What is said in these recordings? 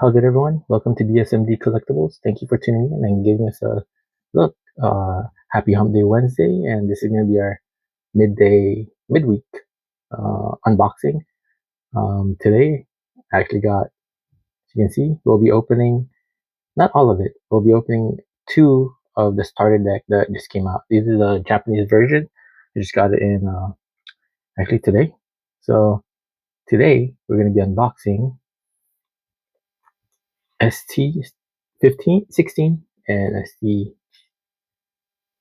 How's it, everyone? Welcome to BSMD Collectibles. Thank you for tuning in and giving us a look. Happy Hump Day Wednesday, and this is going to be our midweek unboxing. Today, I actually got, as you can see, we'll be opening, not all of it, we'll be opening two of the starter deck that just came out. This is the Japanese version. I just got it in, actually today. So today, we're going to be unboxing ST15-16 and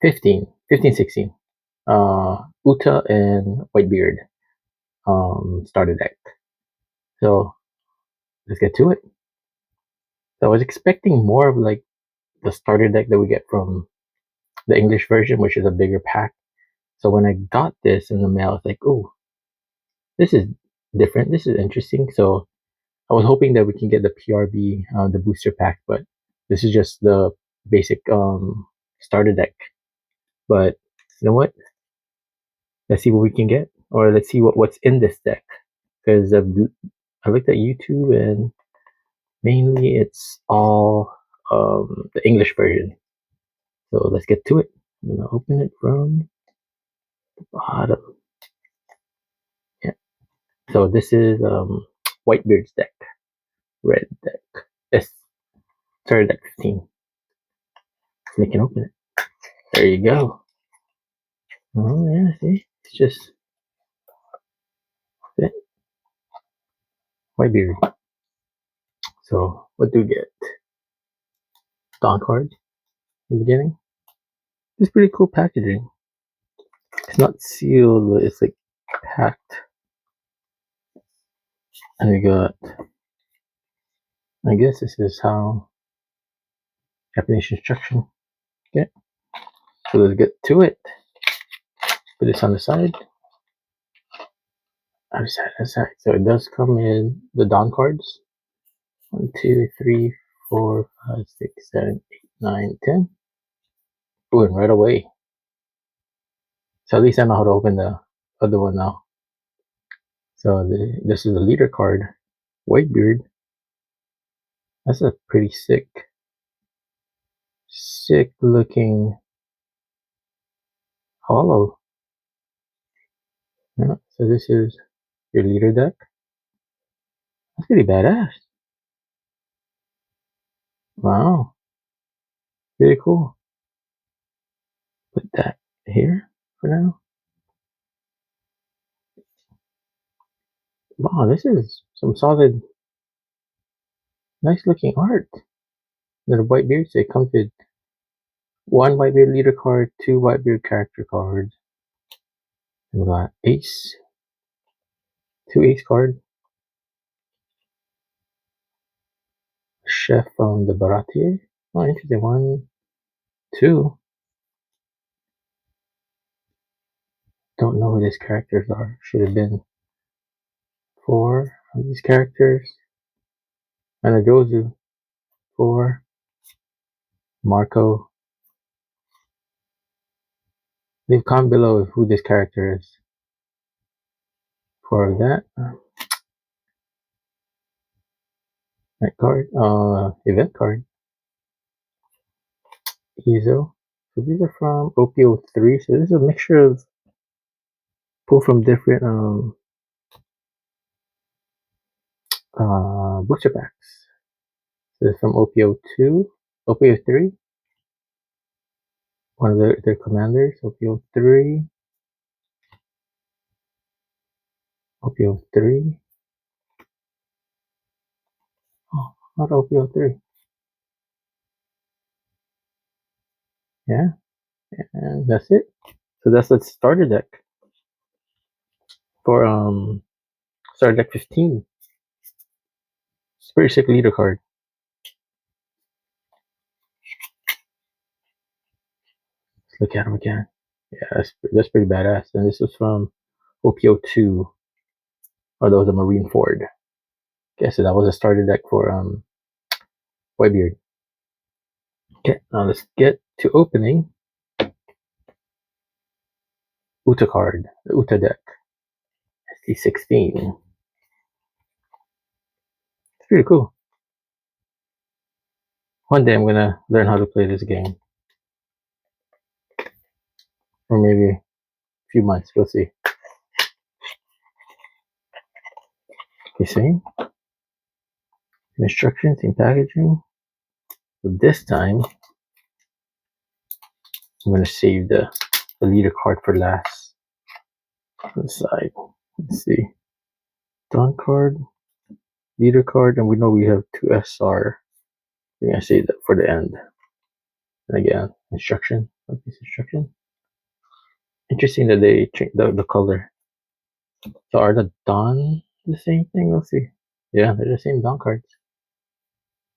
ST15-16 Uta and Whitebeard starter deck. So let's get to it. So I was expecting more of like the starter deck that we get from the English version, which is a bigger pack. So when I got this in the mail, it's like, oh, this is different, this is interesting. So I was hoping that we can get the PRB, the booster pack, but this is just the basic starter deck. But you know what? Let's see what we can get, or let's see what's in this deck. Because I looked at YouTube and mainly it's all the English version. So let's get to it. I'm gonna open it from the bottom. Yeah. So this is Whitebeard's deck, red deck. Starter deck 15. So we can open it. There you go. Oh yeah, see, it's just it. Whitebeard. So what do we get? Dawn card in the beginning. It's pretty cool packaging. It's not sealed, but it's like packed. And we got, I guess this is how Japanese instruction. Okay, so let's get to it. Put this on the side. Other side. So it does come in the Dawn cards. 1, 2, 3, 4, 5, 6, 7, 8, 9, 10. Ooh, and right away. So at least I know how to open the other one now. So this is the leader card, Whitebeard. That's a pretty sick looking hollow. Yeah, so this is your leader deck. That's pretty badass. Wow, very cool. Put that here for now. Wow, this is some solid, nice looking art. Little Whitebeard. So it comes with 1 Whitebeard leader card, 2 Whitebeard character cards. And we got Ace, 2 Ace cards. Chef from the Baratier. Oh, interesting. 1, 2. Don't know who these characters are. Should have been 4 of these characters. And a Jozu. 4. Marco. Leave comment below who this character is. For that. That card. Event card. Izo. So these are from OPO3. So this is a mixture of pull from different booster packs. So this is from OPO2, OPO3. One of their commanders, OPO3. OPO3. Oh, not OPO3. Yeah, and that's it. So that's the starter deck for starter deck 15. It's a pretty sick leader card. Let's look at him again. Yeah, that's pretty badass. And this was from OPO2. Oh, that was a Marine Ford. Okay, so that was a starter deck for Whitebeard. Okay, now let's get to opening Uta card, the Uta deck. ST16. It's pretty cool. One day I'm gonna learn how to play this game. Or maybe a few months, we'll see. Okay, same instructions, same packaging. But this time, I'm gonna save the leader card for last. On the side, let's see. Dawn card, leader card, and we know we have 2 SR. We're gonna save that for the end. And again, instruction, one piece instruction. Interesting that they changed the color. So are the Dawn the same thing? We'll see. Yeah, they're the same Dawn cards.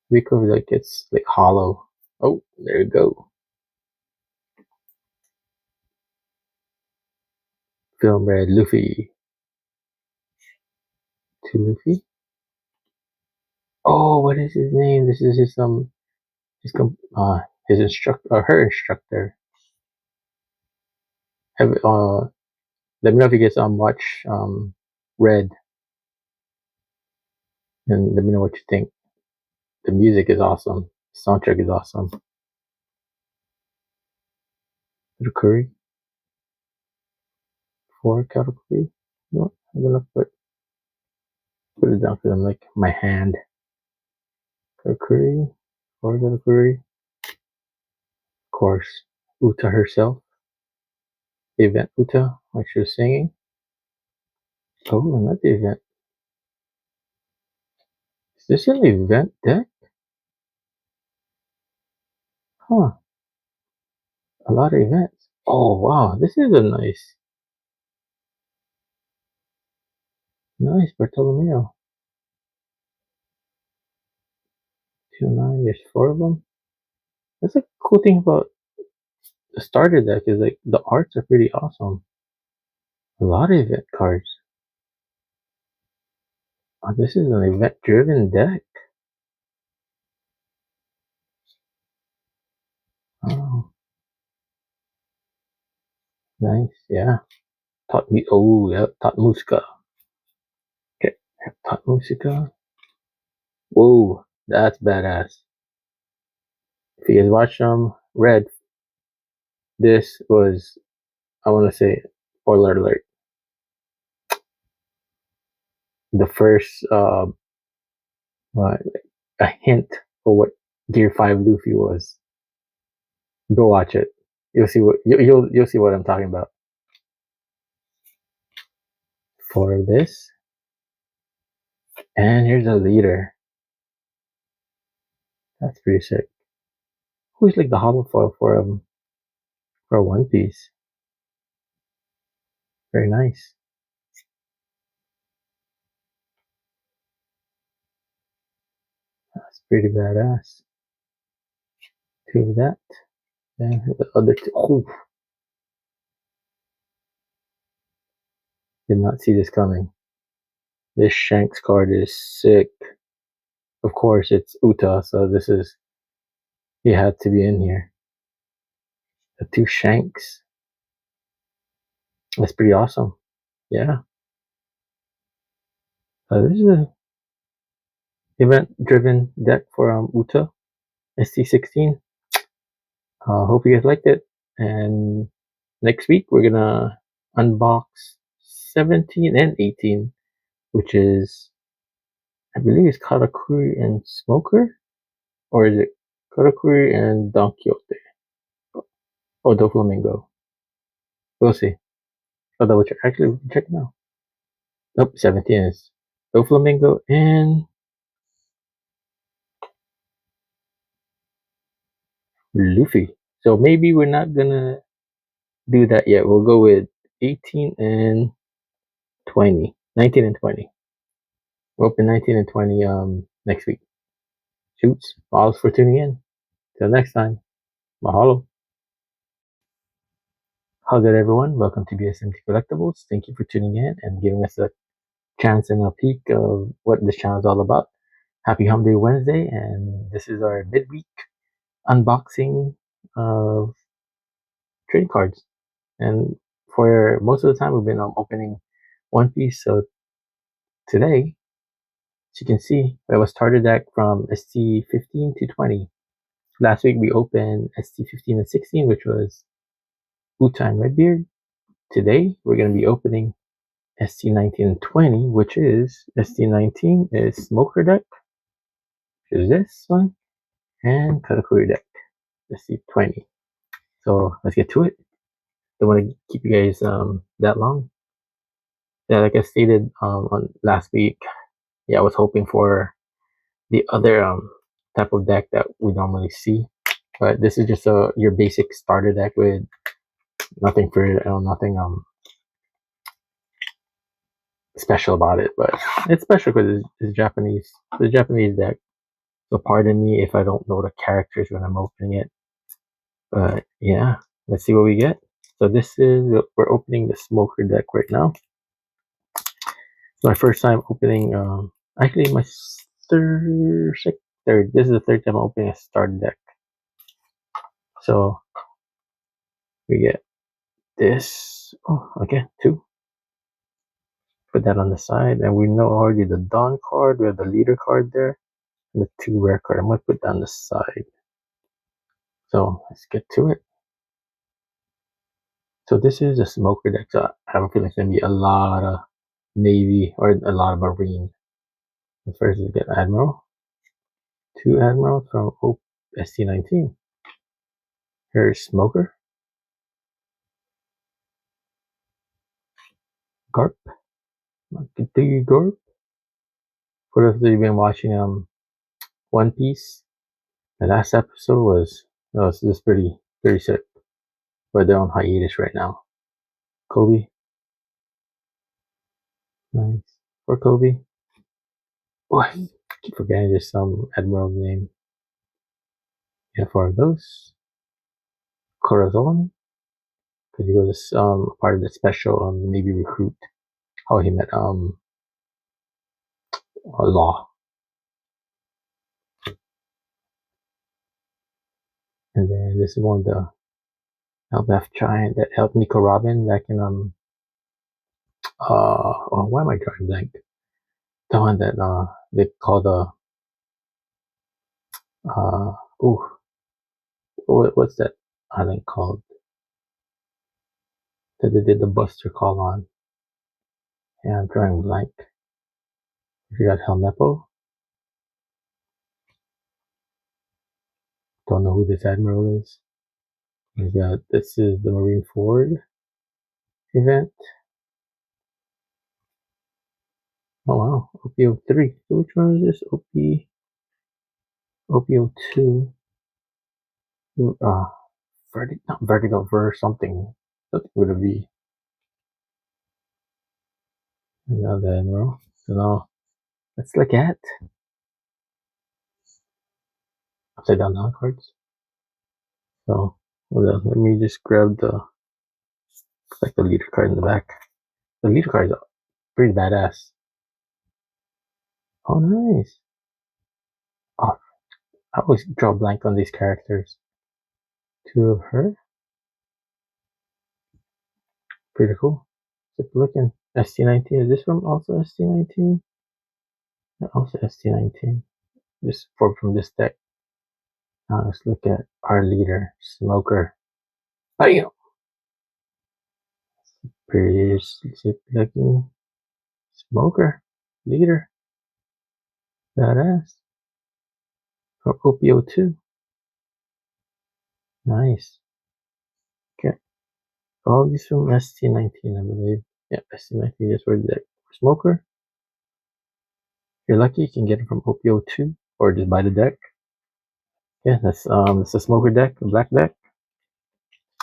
Because like it's like hollow. Oh, there you go. Film red Luffy. 2 Luffy. Oh, what is his name? This is his instructor or her instructor. Have let me know if you guys watch Red, and let me know what you think. The music is awesome. The soundtrack is awesome. Katakuri. 4 Katakuri. You know what? I'm gonna put it down because I'm like my hand. Katakuri. 4 Katakuri. Of course, Uta herself. The event Uta, like she was singing. Oh, not the event. Is this an event deck? Huh. A lot of events. Oh wow, this is a nice Bartolomeo. 2-9, there's 4 of them. That's a cool thing about the starter deck is like the arts are pretty awesome. A lot of event cards. Oh, this is an event driven deck. Oh, nice, yeah. Tot Musica. Okay, Tot Musica. Whoa, that's badass. If you guys watch Red, this was, I want to say, spoiler alert, the first a hint for what Gear 5 Luffy was. Go watch it. You'll see what you'll see what I'm talking about. For this, and here's a leader. That's pretty sick. Who's like the hollow foil for One Piece? Very nice. That's pretty badass. 2 of that. And the other 2. Oh, did not see this coming. This Shanks card is sick. Of course, it's Uta, so he had to be in here. The 2 Shanks. That's pretty awesome. Yeah. This is a event-driven deck for Uta ST16. Hope you guys liked it. And next week we're gonna unbox 17 and 18, which is, I believe, it's Katakuri and Smoker, or is it Katakuri and Don Quixote? Oh, Doflamingo. We'll see. I'll double check. Actually, we can check now. Nope, 17 is Doflamingo and Luffy. So maybe we're not gonna do that yet. We'll go with 18 and 20. 19 and 20. We'll open 19 and 20 next week. Shoots. Mahalo for tuning in. Till next time. Mahalo. How's it, everyone? Welcome to BSMD Collectibles. Thank you for tuning in and giving us a chance and a peek of what this channel is all about. Happy Hump Day Wednesday, and this is our midweek unboxing of trading cards. And for most of the time, we've been opening One Piece. So today, as you can see, we have a starter deck from ST15 to 20. last week we opened ST15 and 16, which was Uta and Redbeard. Today we're going to be opening ST19 and 20, which is ST19 is Smoker deck, which is this one, and Katakuri deck, ST20. So let's get to it. Don't want to keep you guys that long. Yeah, like I stated on last week, yeah, I was hoping for the other type of deck that we normally see, but this is just your basic starter deck with nothing special about it. But it's special because it's Japanese. It's a Japanese deck, so pardon me if I don't know the characters when I'm opening it. But yeah, let's see what we get. So this is, we're opening the Smoker deck right now. It's my first time opening, actually my third. This is the third time I'm opening a starter deck. So we get this. Oh, okay, two. Put that on the side, and we know already the Dawn card. We have the leader card there, and the two rare card. I'm gonna put that on the side. So let's get to it. So this is a Smoker deck. So I have a feeling it's gonna be a lot of Navy or a lot of Marine. The first is get Admiral. Two Admirals from ST19. Here's Smoker. Garp. Continue Garp. For those of you who've been watching One Piece, the last episode was this is pretty sick. But they're on hiatus right now. Kobe. Nice. For Kobe. Oh, I keep forgetting there's some Admiral's name. Yeah, for those. Corazon. Because he was part of the special Navy recruit. How he met Law. And then this is one of the LBF giant that helped Nico Robin back in why am I drawing blank? The one that they call the what's that island called? That they did the Buster call on. Yeah, I'm drawing blank. We got Helmeppo. Don't know who this admiral is. We got, this is the Marine Ford event. Oh wow, OP03. So which one is this? OP02. Not Vertigo, something. Something would it be? Another admiral. So now let's look at upside down down cards. So let me just grab the leader card in the back. The leader card is pretty badass. Oh nice. Oh, I always draw blank on these characters. Two of her. Pretty cool. Keep looking. ST19. Is this from also ST19? Yeah, also ST19. Just from this deck. Now let's look at our leader, Smoker. Bam! Pretty sick looking Smoker. Leader. Badass. From OP02. Nice. Okay. All these from ST19, I believe. Yeah, ST19 just for the deck. Smoker. If you're lucky, you can get it from OP02 or just buy the deck. Yeah, that's it's a Smoker deck, a black deck.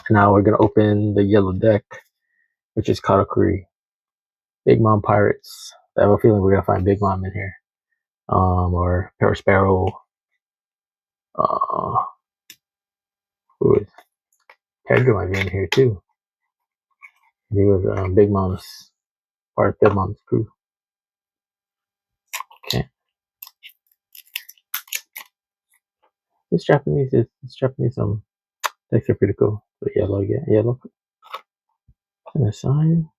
Now we're gonna open the yellow deck, which is Katakuri. Big Mom Pirates. I have a feeling we're gonna find Big Mom in here. Or Sparrow. Who is Kaido might be in here too. He was Big Mom's part of Big Mom's crew. Okay. This Japanese decks are pretty cool. But yellow again. Yellow. And a sign.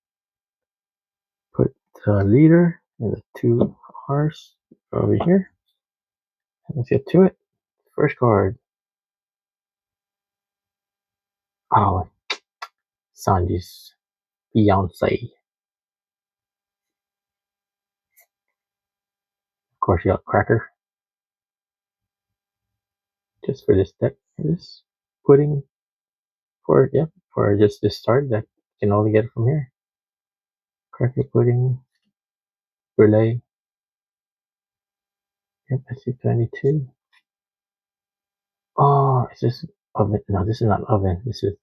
Put the leader and the two R's over here. And let's get to it. First card. Oh, Sanji's fiance. Of course, you got Cracker. Just for this deck. Just putting for just this start that you can only get it from here. Cracker pudding. Brulee. Yep, ST22. Oh, is this oven? No, this is not oven. This is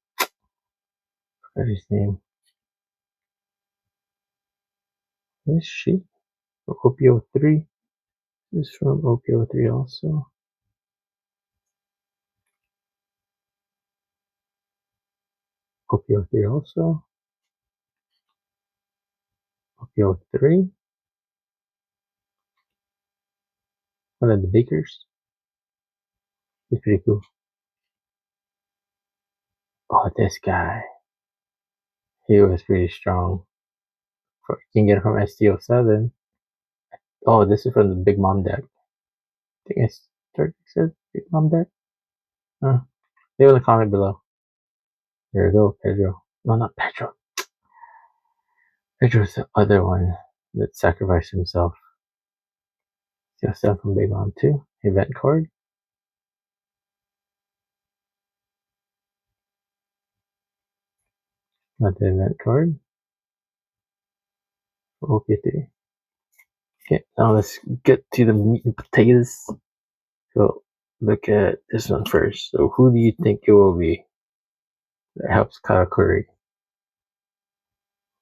what is his name? Is she? OPO3. This is from OPO3 also. OPO3 also. OPO3. One of the bakers. He's pretty cool. Oh, this guy. He was pretty strong. You can get it from ST07. Oh, this is from the Big Mom deck. I think it's 36 Big Mom deck. Leave in the comment below. There we go, Pedro. No, not Pedro. Pedro's the other one that sacrificed himself. Just stuff from Big Mom 2. Event card. Not the event card. OP3. Okay, now let's get to the meat and potatoes. So look at this one first. So who do you think it will be that helps Katakuri?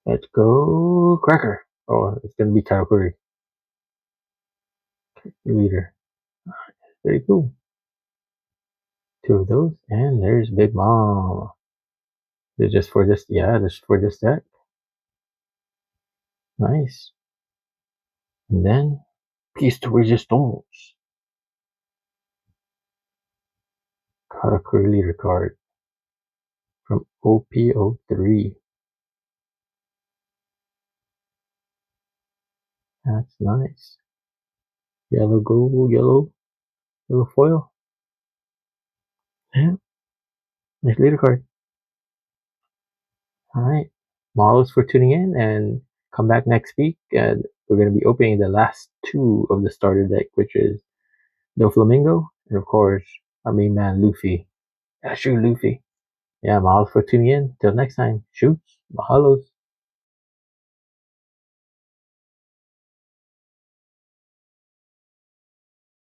Let's go Cracker. Oh, it's gonna be Katakuri. Leader. Very cool. Two of those, and there's Big Mom. They're just for this, yeah, just for this deck. Nice. And then piece de resistance. Katakuri leader card from OPO3. That's nice. Yellow gold, yellow foil. Yeah, nice leader card. Alright. Models for tuning in, and come back next week and we're gonna be opening the last two of the starter deck, which is Doflamingo and of course our main man Luffy. Yeah, sure, Luffy. Yeah, models for tuning in. Till next time. Shoots. Mahalos.